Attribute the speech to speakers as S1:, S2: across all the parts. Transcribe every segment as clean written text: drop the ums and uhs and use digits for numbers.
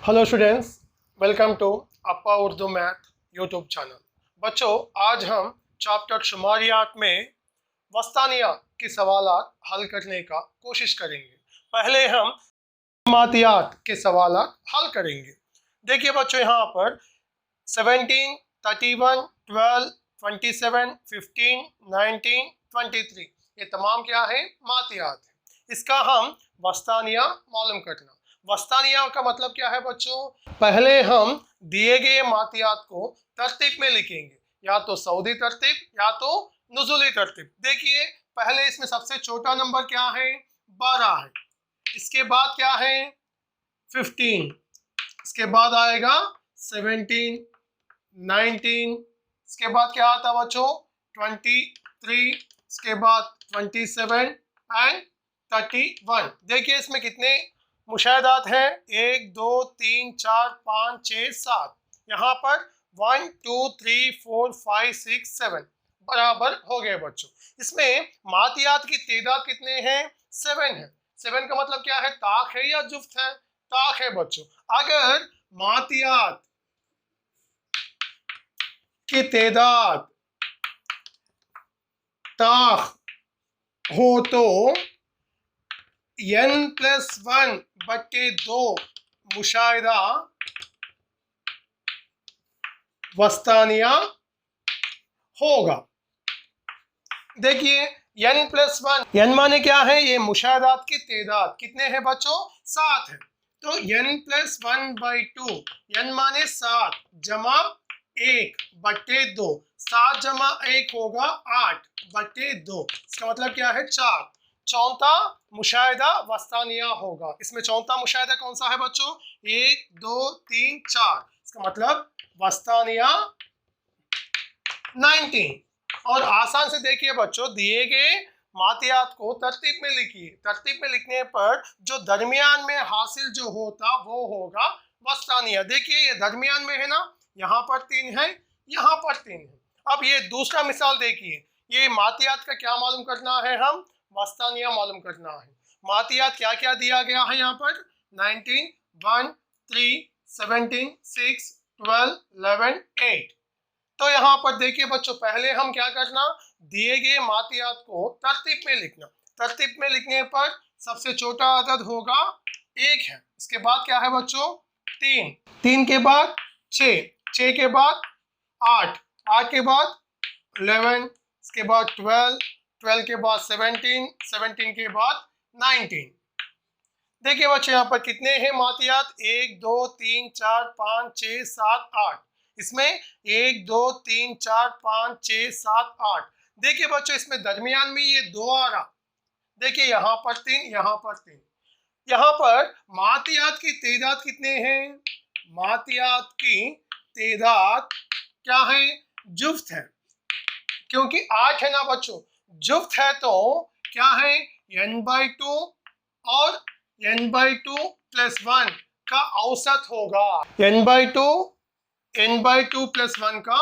S1: Hello students, welcome to Appa Urdu math YouTube channel. बच्चों, आज हम चैप्टर शुमारियात में वस्तानिया के सवालात हल करने का कोशिश करेंगे। पहले हम मातियात के सवालात हल करेंगे। देखिए बच्चों, यहाँ पर 17, 31, 12, 27, 15, 19, 23 ये तमाम क्या है? मातियात है। इसका हम वस्तानिया मालूम करना। वस्तानिया का मतलब क्या है बच्चों? पहले हम दिए गए मातियात को तरतीब में लिखेंगे, या तो सऊदी तरतीब या तो नुज़ुली तरतीब। देखिए, पहले इसमें सबसे छोटा नंबर क्या है? 12 है। इसके बाद क्या है? 15। इसके बाद आएगा 17, 19। इसके बाद क्या आता है बच्चों? 23। इसके बाद 27 एंड 31। देखिए इसमें कितने मुशाहिदात हैं? 1 2 3 4 5 6 7। यहाँ पर 1 2 3 4 5 6 7 बराबर हो गए बच्चों। इसमें मातियात की तादाद कितने हैं? 7 है। 7 का मतलब क्या है? ताक है या जुफ्त है? ताक है बच्चों। अगर मातियात की तादाद ताक हो तो n+1/2 मुशाहिदा वस्तानिया होगा। देखिए n+1, n माने क्या है? ये मुशाहिदात की तादाद कितने हैं बच्चों? 7 है। तो n+1/2, n माने 7 जमा 1/2। 7 जमा 1 होगा 8/2। इसका मतलब क्या है? 4। चौथा मुशाहिदा वस्तानिया होगा। इसमें चौथा मुशाहिदा कौन सा है बच्चों? 1 2 3 4। इसका मतलब वस्तानिया 19। और आसान से देखिए बच्चों, दिए गए मातियात को तरतीब में लिखिए। तरतीब में लिखने पर जो दरमियान में हासिल जो होता वो होगा वस्तानिया। देखिए ये दरमियान में है ना, यहाँ पर 3 है, यहाँ पर 3 है। अब ये दूसरा मिसाल देखिए। ये मातियात का क्या मालूम करना है? हम वस्तानिया मालूम करना है। मातियात क्या क्या दिया गया है यहाँ पर? 19, 1, 3, 17, 6, 12, 11, 8। तो यहाँ पर देखिए बच्चों, पहले हम क्या करना? दिए गए मातियात को तरतीब में लिखना। तरतीब में लिखने पर सबसे छोटा अदद होगा 1 है। इसके बाद क्या है बच्चों? 3। 3 के बाद 6, 6 के बाद 8, 8 के बाद 11, इसके बाद 12, 12 के बाद 17, 17 के बाद 19। देखिए बच्चों, यहाँ पर कितने हैं मातियात? 1 2 3 4 5 6 7 8। इसमें 1 2 3 4 5 6 7 8। देखिए बच्चों, इसमें दरमियान में ये 2 आ रहा। देखिए यहाँ पर 3, यहाँ पर 3। यहाँ पर मातियात की तादाद कितने हैं? मातियात की तादाद क्या है? जुफ्त है, क्योंकि 8 है ना बच्चों। जुफ्त है तो क्या है? n/2 और n/2 + 1 का औसत होगा। n/2 + 1 का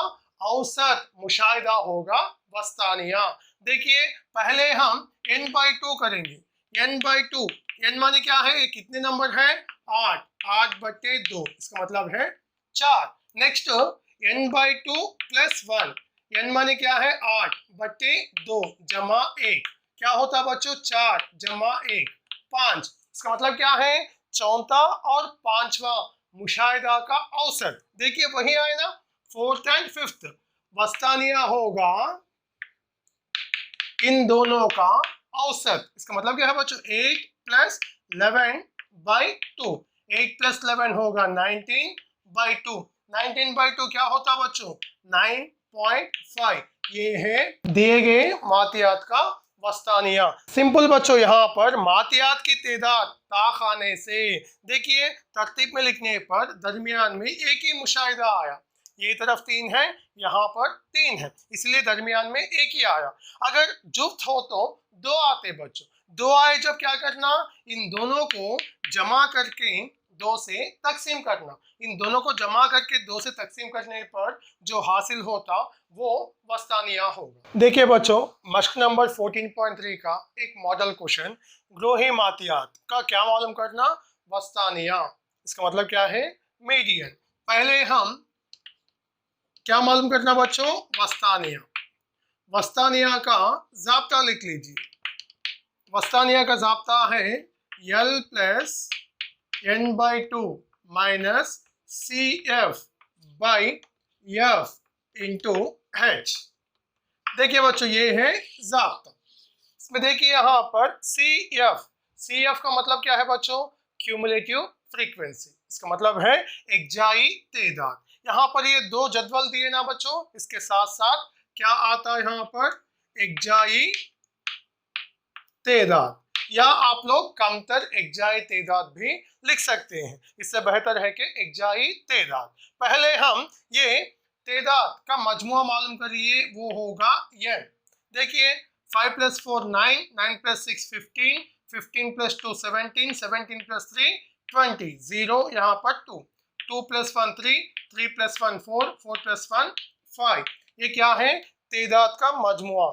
S1: औसत मुशाहिदा होगा वस्तानिया। देखिए पहले हम n/2 करेंगे। n/2, n माने क्या है? ये कितने नंबर है? 8, 8/2। इसका मतलब है 4। नेक्स्ट n/2 + 1, n माने क्या है? 8/2 जमा 1। क्या होता है बच्चों? 4 जमा 1 5। इसका मतलब क्या है? चौथा और पांचवा मुशाहिदा का औसत। देखिए वही आए ना, 4th एंड 5th। वस्तानिया होगा इन दोनों का औसत। इसका मतलब क्या है बच्चों? 8 + 11/2। 8 + 11 होगा 19/2। 19/2 क्या होता है बच्चों? 9.5। ये है दिए गए मातियात का वस्तानिया। सिंपल बच्चों, यहाँ पर मातियात की तादाद ताक आने से देखिए तरतीब में लिखने पर दरमियान में एक ही मुशाहिदा आया। ये तरफ 3 है, यहाँ पर 3 है, इसलिए दरमियान में एक ही आया। अगर जुफ्त हो तो 2 आते बच्चों। 2 आए जब क्या करना? इन दोनों को जमा करके 2 से तकसीम करना। इन दोनों को जमा करके 2 से तकसीम करने पर जो हासिल होता वो वस्तानिया होगा। देखिए बच्चों, मश्क नंबर 14.3 का एक मॉडल क्वेश्चन, ग्रोही मातियात का क्या मालूम करना? वस्तानिया। इसका मतलब क्या है, मीडियन। पहले हम क्या मालूम करना बच्चों, वस्तानिया। वस्तानिया का ज़ाब्ता लिख लीजिए। वस्तानिया का ज़ाब्ता है L plus n/2 minus CF by F into H। देखिए बच्चों, ये है ज़ाब्ता। इसमें देखिए यहाँ पर CF का मतलब क्या है बच्चों, क्यूमुलेटिव फ्रीक्वेंसी। इसका मतलब है एकजाई तादाद। यहाँ पर ये दो जदवल दिए ना बच्चों, इसके साथ साथ क्या आता है यहाँ पर, एकजाई तादाद, या आप लोग कमतर एकजाई तादाद भी लिख सकते हैं। इससे बेहतर है कि एकजाई तादाद। पहले हम ये तादाद का मजमुआ मालूम करिए, वो होगा ये। देखिए 5 + 4 9, 9 + 6 15, 15 + 2 17, 17 + 3 20, 0 यहाँ पर 2, 2 + 1 3, 3 + 1 4, 4 + 1 5। ये क्या है, तादाद का मजमुआ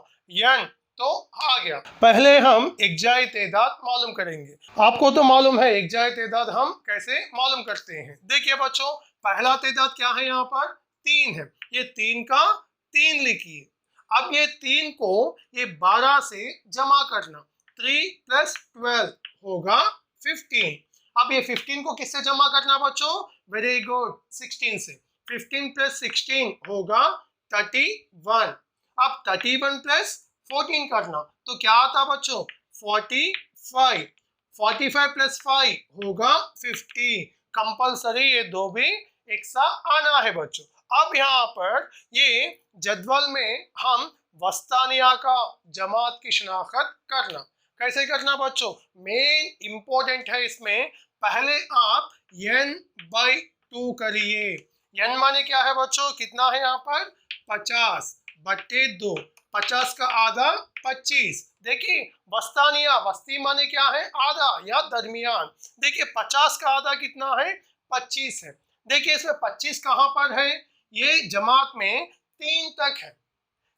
S1: n। तो आ गया। पहले हम एकजाई तादाद मालूम करेंगे। आपको तो मालूम है एकजाई तादाद हम कैसे मालूम करते हैं। देखिए बच्चों, पहला तादाद क्या है, यहाँ पर 3 है। ये 3 का 3 लिखिए। अब ये 3 को ये 12 से जमा करना, 3 + 12 होगा 15। अब ये 15 को किससे जमा करना बच्चों, वेरी गुड, 16 से। 15 + 16 होगा 31। अब 31 + 14 करना, तो क्या आता बच्चों, 45। 45 + 5 होगा 50। कंपलसरी ये दो भी एक साथ आना है बच्चों। अब यहाँ पर ये जदवल में हम वस्तानिया का जमात की शनाख्त करना, कैसे करना बच्चों, मेन इंपॉर्टेंट है इसमें। पहले आप n/2 करिए। n माने क्या है बच्चों, कितना है यहाँ पर, 50/2। 50 का आधा 25। देखिए वस्तानिया, वस्ती माने क्या है, आधा या दरमियान। देखिए 50 का आधा कितना है, 25 है। देखिए इसमें 25 कहाँ पर है, ये जमात में 3 तक है।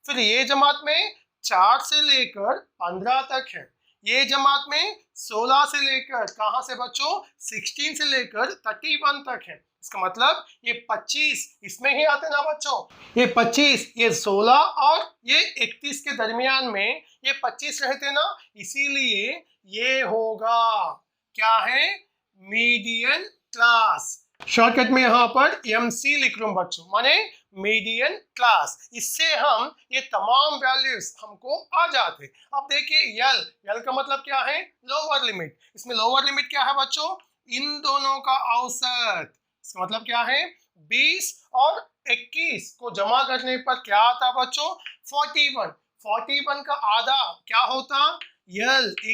S1: फिर ये जमात में 4 से लेकर 15 तक है। ये जमात में 16 से लेकर कहाँ से बच्चों, 16 से लेकर 31 तक है। इसका मतलब ये 25 इसमें ही आते ना बच्चों, ये 25, ये 16 और ये 31 के दरमियान में ये 25 रहते ना, इसीलिए ये होगा क्या है, मीडियन क्लास। शॉर्टकट में यहाँ पर MC लिख रहा हूँ बच्चों, माने मीडियन क्लास। इससे हम ये तमाम वैल्यूज हमको आ जाते। अब देखिए L का मतलब क्या है, लोअर लिमिट। इसमें लोअर लिमिट क्या है बच्चों, इन दोनों का औसत। इसका मतलब क्या है, 20 और 21 को जमा करने पर क्या आता बच्चों, 41। 41 का आधा क्या होता, L =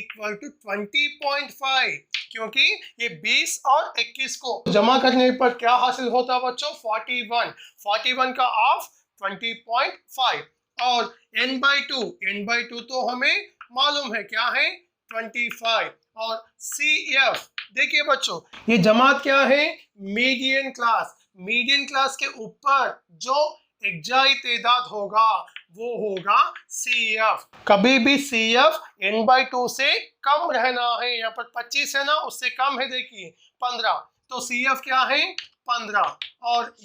S1: 20.5, क्योंकि ये 20 और 21 को जमा करने पर क्या हासिल होता बच्चों, 41। 41 का हाफ 20.5। और n/2 तो हमें मालूम है क्या है, 25। और CF, देखिए बच्चों ये जमात क्या है, मीडियन क्लास। मीडियन क्लास के ऊपर जो एकजाई तादाद होगा वो होगा CF। कभी भी CF n/2 से कम रहना है। यहाँ पर 25 है ना, उससे कम है, देखिए 15, तो CF क्या है, 15। और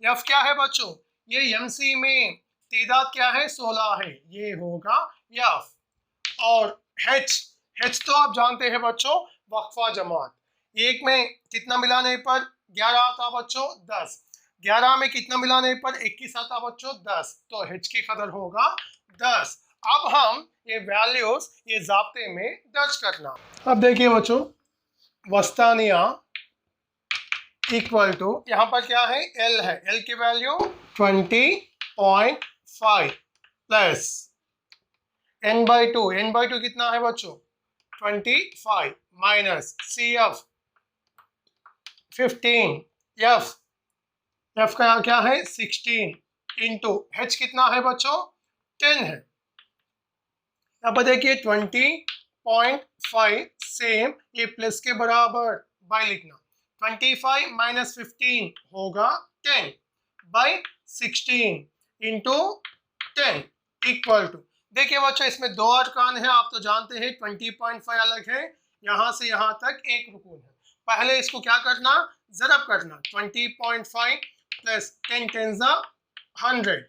S1: F क्या है बच्चों, ये MC में तादाद क्या है, 16 है, ये होगा F। और H तो आप जानते हैं बच्चों, वक्फा जमात। एक में कितना मिलाने पर 11 आता बच्चों, 10। 11 में कितना मिलाने पर 21 आता बच्चों, 10। तो H की कदर होगा 10। अब हम ये वैल्यूज ये ज़ाब्ते में दर्ज करना। अब देखिए बच्चों, वस्तानिया इक्वल टू, यहाँ पर क्या है, L है। L की वैल्यू 20.5 प्लस n/2 कितना है बच्चों, 25 माइनस CF 15, F का क्या है, 16 इंटू H कितना है बच्चों, 10 है। अब देखिए 20.5 सेम ये प्लस के बराबर बाय लिखना, 25 माइनस 15 होगा 10 बाई 16 इंटू 10 इक्वल टू। देखिए बच्चों इसमें दो अरकान है, आप तो जानते हैं 20.5 अलग है, यहाँ से यहाँ तक एक रुकून है। पहले इसको क्या करना, ज़रब करना। 20.5 plus 10 tens 100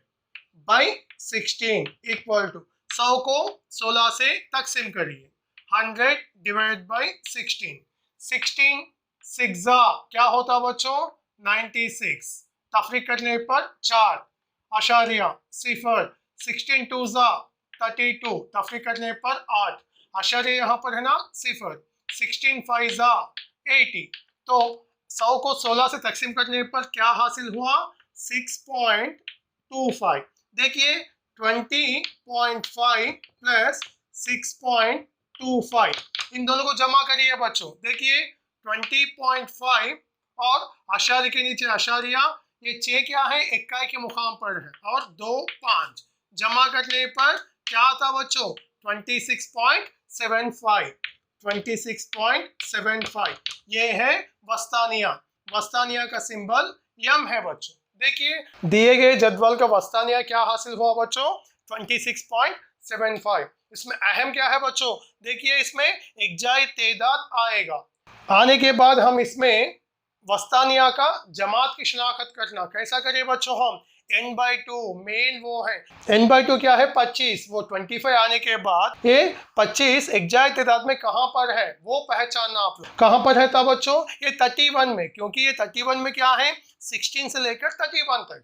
S1: by 16 equal to 100 को 16 से तकसीम करिए। 100 डिवाइड बाई 16, 16 सिक्सा क्या होता बच्चों 96, तफरीक करने पर 4 आशारिया 0, 16 टू 32, तफरीक करने पर 8 आशारिया यहाँ पर है ना 0, 16 5 80। तो 100 को 16 से तकसीम करने पर क्या हासिल हुआ 6.25। देखिए 20.5 प्लस 6.25 इन दोनों को जमा करिए बच्चों। देखिए 20.5 और आशारी के नीचे आशारिया, ये 6 क्या है इक्काई के मुकाम पर है और 2 5 जमा करने पर क्या आता बच्चों 26.75, 26.75 ये है वस्तानिया। वस्तानिया का सिंबल यम है बच्चों। देखिए दिए गए जदवल का वस्तानिया क्या हासिल हुआ बच्चों 26.75। इसमें अहम क्या है बच्चों, देखिए इसमें इक्जाई तेदाद आएगा। आने के बाद हम इसमें वस्तानिया का जमात की शनाख्त करना कैसा करें बच्चों, हम n/2 मेन वो है n/2 क्या है 25, वो 25 आने के बाद ये 25 इक्जाई तेदाद में कहाँ पर है वो पहचानना। आप लोग कहाँ पर है था बच्चों, ये 31 में, क्योंकि ये 31 में क्या है 16 से लेकर 31 तक है,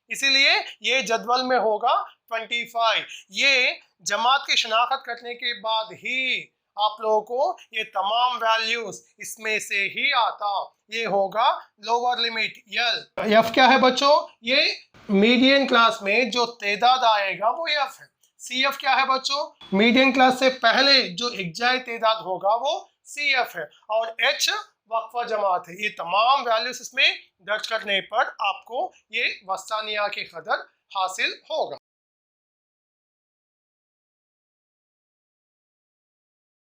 S1: इसीलिए ये जदवल में होगा 25। ये जमात की शनाख्त करने के बाद ही आप लोगों को ये तमाम वैल्यूज इसमें से ही आता, ये होगा लोअर लिमिट यल। एफ क्या है बच्चों, ये मीडियन क्लास में जो तेदाद आएगा वो एफ है। सी एफ क्या है बच्चों, मीडियन क्लास से पहले जो इक्जाई तेदाद होगा वो सी एफ है, और एच वक्फा जमात है। ये तमाम वैल्यूज इसमें दर्ज करने पर आपको ये वस्तानिया की कदर हासिल होगा।